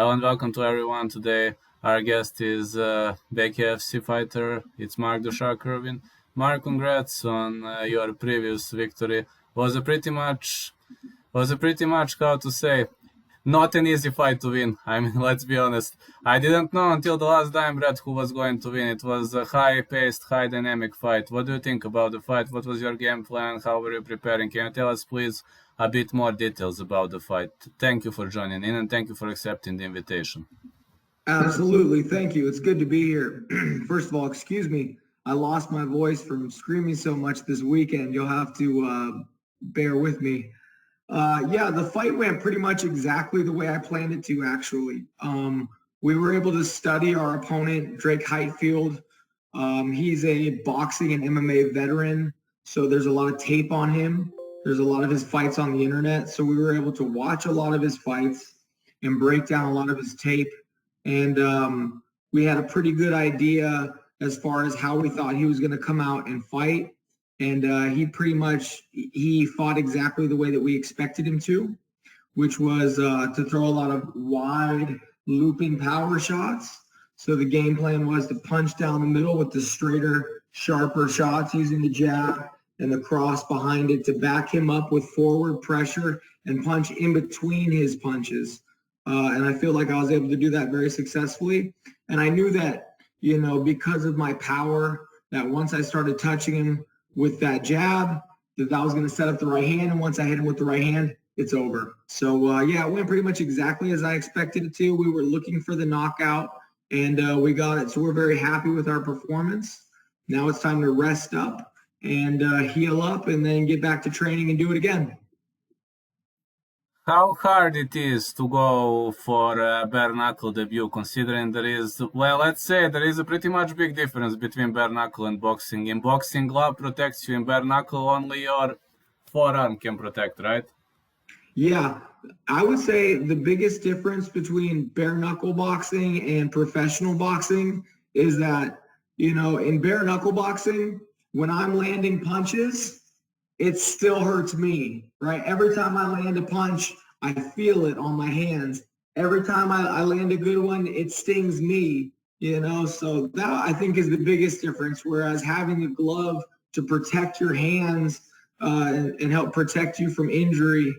Hello and welcome to everyone. Today, our guest is Bkfc fighter. It's Mark Irwin. Mark, congrats on your previous victory. Was a pretty much how to say, not an easy fight to win. I mean, let's be honest. I didn't know until the last time Brett who was going to win. It was a high-paced, high-dynamic fight. What do you think about the fight? What was your game plan? How were you preparing? Can you tell us, please, a bit more details about the fight? Thank you for joining in and thank you for accepting the invitation. Absolutely. Thank you. It's good to be here. First of all, excuse me. I lost my voice from screaming so much this weekend. You'll have to bear with me. Yeah, the fight went pretty much exactly the way I planned it to, actually. We were able to study our opponent, Drake Heightfield. He's a boxing and MMA veteran, so there's a lot of tape on him. There's a lot of his fights on the internet, so we were able to watch a lot of his fights and break down a lot of his tape. And we had a pretty good idea as far as how we thought he was going to come out and fight. And he fought exactly the way that we expected him to, which was to throw a lot of wide looping power shots. So the game plan was to punch down the middle with the straighter, sharper shots using the jab and the cross behind it to back him up with forward pressure and punch in between his punches. And I feel like I was able to do that very successfully. And I knew that, because of my power, that once I started touching him with that jab, that was going to set up the right hand. And once I hit him with the right hand, it's over. So, yeah, it went pretty much exactly as I expected it to. We were looking for the knockout, and we got it. So we're very happy with our performance. Now it's time to rest up and heal up and then get back to training and do it again. How hard it is to go for a bare knuckle debut, considering let's say there is a pretty much big difference between bare knuckle and boxing. In boxing, glove protects you. In bare knuckle, only your forearm can protect, right? Yeah, I would say the biggest difference between bare knuckle boxing and professional boxing is that, in bare knuckle boxing, when I'm landing punches, it still hurts me, right? Every time I land a punch, I feel it on my hands. Every time I land a good one, it stings me, So that, I think, is the biggest difference, whereas having a glove to protect your hands and help protect you from injury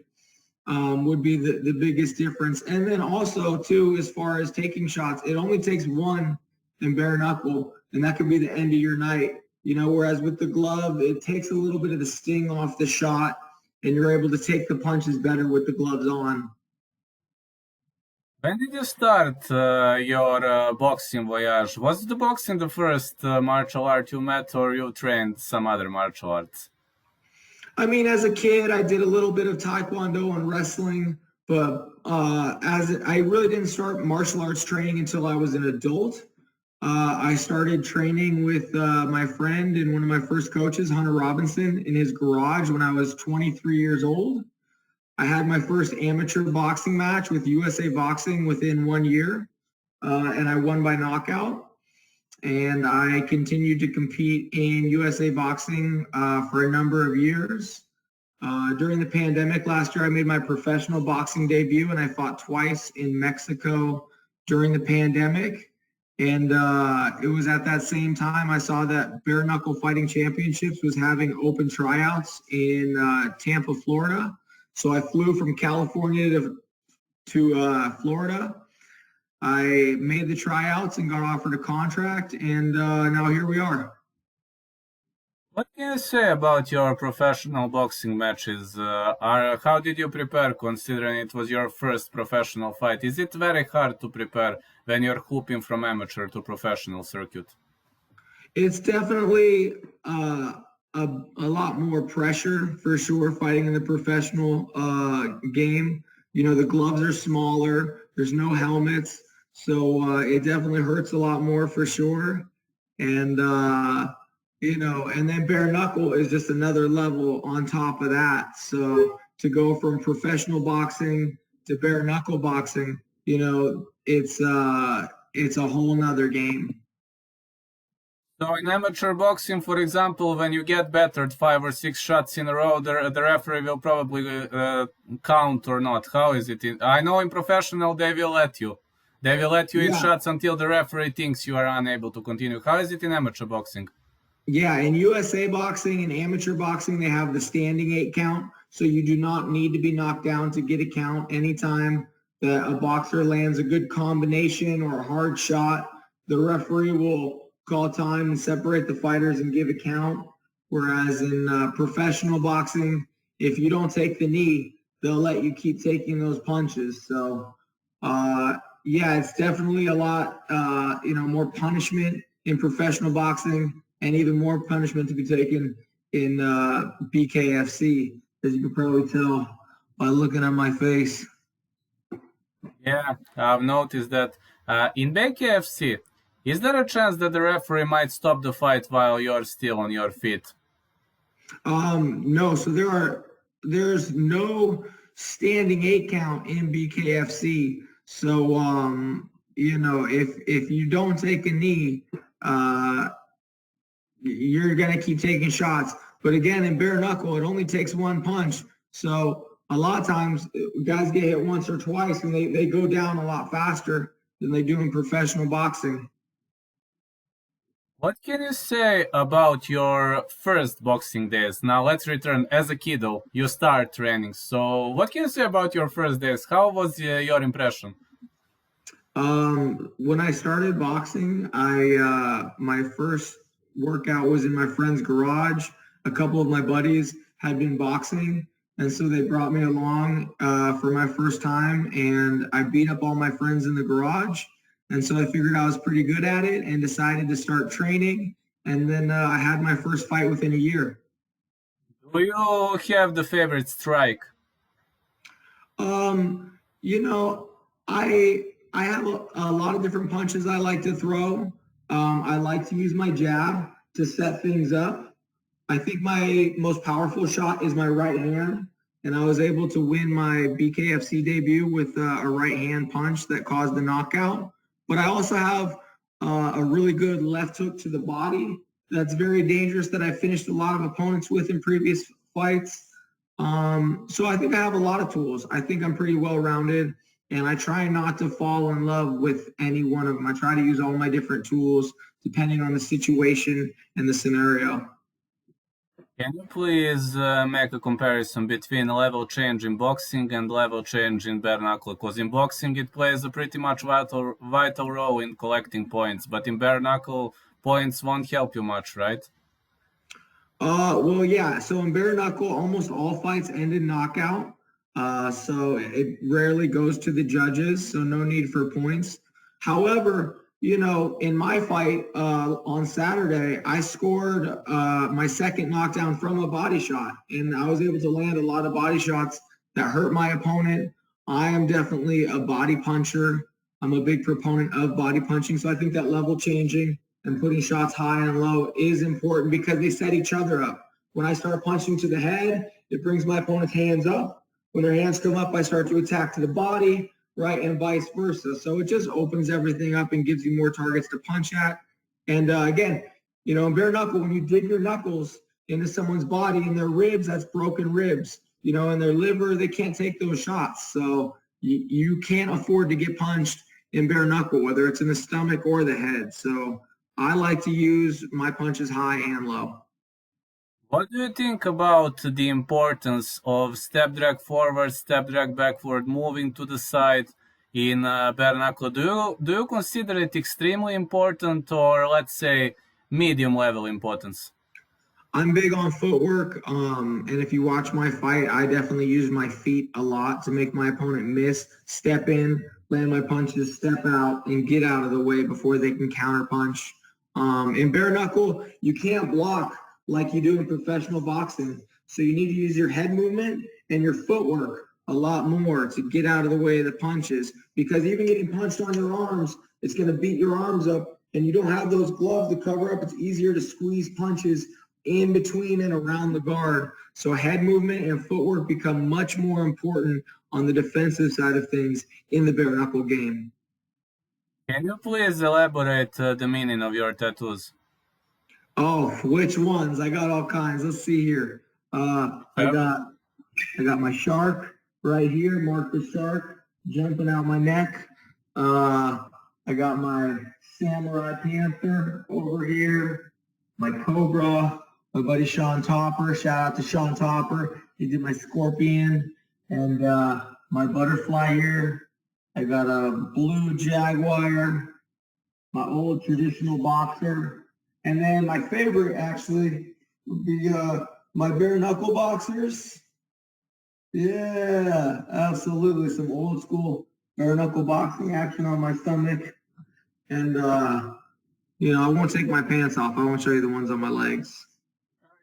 would be the biggest difference. And then also, too, as far as taking shots, it only takes one in bare knuckle, and that could be the end of your night. Whereas with the glove, it takes a little bit of the sting off the shot, and you're able to take the punches better with the gloves on. When did you start your boxing voyage? Was the boxing the first martial art you met, or you trained some other martial arts? I mean, as a kid, I did a little bit of taekwondo and wrestling, but I really didn't start martial arts training until I was an adult. I started training with my friend and one of my first coaches, Hunter Robinson, in his garage when I was 23 years old. I had my first amateur boxing match with USA Boxing within 1 year, and I won by knockout. And I continued to compete in USA Boxing for a number of years. During the pandemic last year, I made my professional boxing debut, and I fought twice in Mexico during the pandemic. And it was at that same time I saw that Bare Knuckle Fighting Championships was having open tryouts in Tampa, Florida. So I flew from California to Florida. I made the tryouts and got offered a contract, and now here we are. What can you say about your professional boxing matches? How did you prepare, considering it was your first professional fight? Is it very hard to prepare when you're hooping from amateur to professional circuit? It's definitely a lot more pressure, for sure, fighting in the professional game. The gloves are smaller. There's no helmets. So it definitely hurts a lot more, for sure. And and then bare knuckle is just another level on top of that. So to go from professional boxing to bare knuckle boxing, it's a whole nother game. So in amateur boxing, for example, when you get battered 5 or 6 shots in a row, the referee will probably count or not. How is it? I know in professional they will let you. They will let you eat Yeah. shots until the referee thinks you are unable to continue. How is it in amateur boxing? Yeah, in USA boxing and amateur boxing, they have the standing 8 count. So you do not need to be knocked down to get a count. Anytime that a boxer lands a good combination or a hard shot, the referee will call time and separate the fighters and give a count. Whereas in professional boxing, if you don't take the knee, they'll let you keep taking those punches. So, yeah, it's definitely a lot, more punishment in professional boxing and even more punishment to be taken in Bkfc, as you can probably tell by looking at my face. Yeah, I've noticed that. In Bkfc, is there a chance that the referee might stop the fight while you're still on your feet? No, so there's no standing 8 count in Bkfc. So if you don't take a knee, you're gonna keep taking shots. But again, in bare knuckle, it only takes one punch. So a lot of times guys get hit once or twice and they go down a lot faster than they do in professional boxing. What can you say about your first boxing days? Now let's return as a kiddo. You start training. So what can you say about your first days? How was your impression? When I started boxing, I my first workout was in my friend's garage. A couple of my buddies had been boxing, and so they brought me along for my first time, and I beat up all my friends in the garage. And so I figured I was pretty good at it and decided to start training. And then I had my first fight within a year. Do you have the favorite strike? Um, you know, I have a lot of different punches I like to throw. I like to use my jab to set things up. I think my most powerful shot is my right hand, and I was able to win my Bkfc debut with a right hand punch that caused the knockout. But I also have a really good left hook to the body that's very dangerous that I finished a lot of opponents with in previous fights. So I think I have a lot of tools. I think I'm pretty well rounded, and I try not to fall in love with any one of them. I try to use all my different tools depending on the situation and the scenario. Can you please make a comparison between level change in boxing and level change in bare knuckle? Because in boxing it plays a pretty much vital role in collecting points, but in bare knuckle points won't help you much, right? Well, yeah. So in bare knuckle, almost all fights end in knockout. So it rarely goes to the judges. So no need for points. However, in my fight on Saturday, I scored my second knockdown from a body shot, and I was able to land a lot of body shots that hurt my opponent. I am definitely a body puncher. I'm a big proponent of body punching. So I think that level changing and putting shots high and low is important because they set each other up. When I start punching to the head, it brings my opponent's hands up. When their hands come up, I start to attack to the body, right, and vice versa. So it just opens everything up and gives you more targets to punch at. And again, in bare knuckle, when you dig your knuckles into someone's body and their ribs, that's broken ribs. And their liver, they can't take those shots. So you can't afford to get punched in bare knuckle, whether it's in the stomach or the head. So I like to use my punches high and low. What do you think about the importance of step drag forward, step drag backward, moving to the side in bare knuckle? Do you consider it extremely important, or let's say medium level importance? I'm big on footwork, and if you watch my fight, I definitely use my feet a lot to make my opponent miss, step in, land my punches, step out, and get out of the way before they can counter punch. In bare knuckle, you can't block like you do in professional boxing. So you need to use your head movement and your footwork a lot more to get out of the way of the punches, because even getting punched on your arms, it's going to beat your arms up, and you don't have those gloves to cover up. It's easier to squeeze punches in between and around the guard. So head movement and footwork become much more important on the defensive side of things in the bare knuckle game. Can you please elaborate the meaning of your tattoos? Oh, which ones? I got all kinds. Let's see here. I got my shark right here, Mark the shark, jumping out my neck. I got my Samurai Panther over here, my Cobra, my buddy Sean Topper. Shout out to Sean Topper. He did my Scorpion and my Butterfly here. I got a blue Jaguar, my old traditional boxer. And then my favorite actually would be my bare knuckle boxers. Yeah, absolutely. Some old school bare knuckle boxing action on my stomach. And, I won't take my pants off. I won't show you the ones on my legs.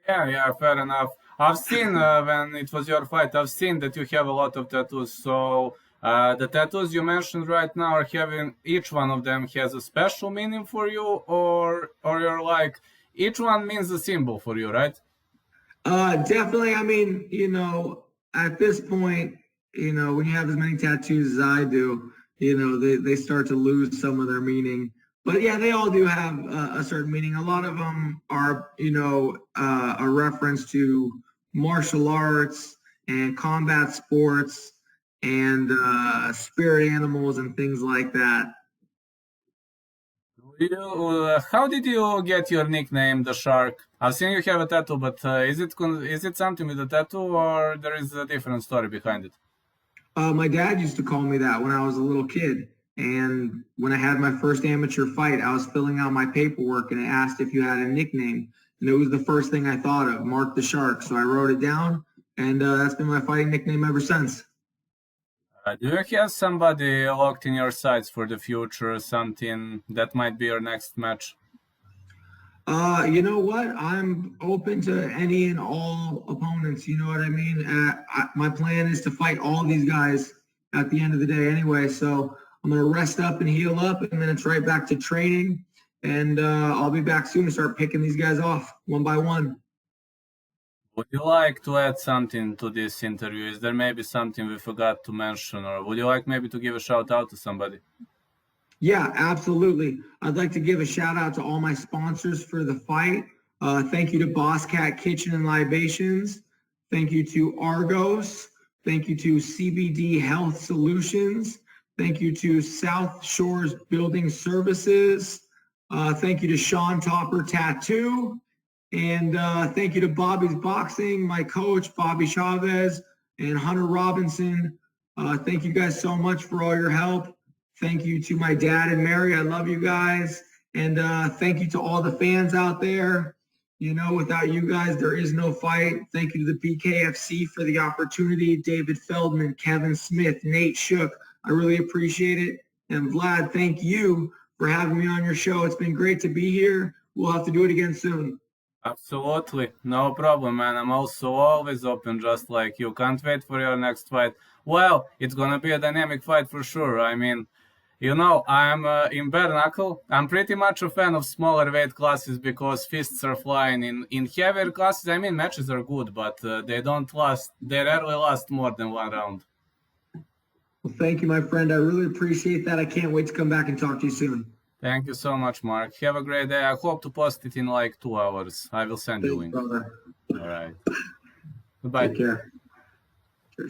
Yeah, fair enough. I've seen when it was your fight, I've seen that you have a lot of tattoos. So the tattoos you mentioned right now are having, each one of them has a special meaning for you, or you're like, each one means a symbol for you, right? Definitely. I mean, at this point, when you have as many tattoos as I do, they start to lose some of their meaning. But yeah, they all do have a certain meaning. A lot of them are, a reference to martial arts and combat sports and spirit animals and things like that. How did you get your nickname, the Shark? I've seen you have a tattoo, but is it something with a tattoo, or there is a different story behind it? My dad used to call me that when I was a little kid. And when I had my first amateur fight, I was filling out my paperwork and it asked if you had a nickname. And it was the first thing I thought of, Mark the Shark. So I wrote it down, and that's been my fighting nickname ever since. Do you have somebody locked in your sights for the future, something that might be your next match? You know what? I'm open to any and all opponents. You know what I mean? My plan is to fight all these guys at the end of the day anyway. So I'm going to rest up and heal up, and then it's right back to training. And I'll be back soon to start picking these guys off one by one. Would you like to add something to this interview? Is there maybe something we forgot to mention, or would you like maybe to give a shout out to somebody? Yeah, absolutely. I'd like to give a shout out to all my sponsors for the fight. Thank you to Boss Cat Kitchen and Libations. Thank you to Argos. Thank you to CBD Health Solutions. Thank you to South Shores Building Services. Thank you to Sean Topper Tattoo. And thank you to Bobby's Boxing, my coach, Bobby Chavez, and Hunter Robinson. Thank you guys so much for all your help. Thank you to my dad and Mary. I love you guys. And thank you to all the fans out there. Without you guys, there is no fight. Thank you to the Bkfc for the opportunity. David Feldman, Kevin Smith, Nate Shook. I really appreciate it. And Vlad, thank you for having me on your show. It's been great to be here. We'll have to do it again soon. Absolutely, no problem, man. I'm also always open, just like you. Can't wait for your next fight. Well, it's gonna be a dynamic fight for sure. I mean, I'm in bare knuckle. I'm pretty much a fan of smaller weight classes because fists are flying. In heavier classes, I mean, matches are good, but they don't last. They rarely last more than one round. Well, thank you, my friend. I really appreciate that. I can't wait to come back and talk to you soon. Thank you so much, Mark. Have a great day. I hope to post it in like 2 hours. I will send you a link. Brother. All right. Goodbye. Take care.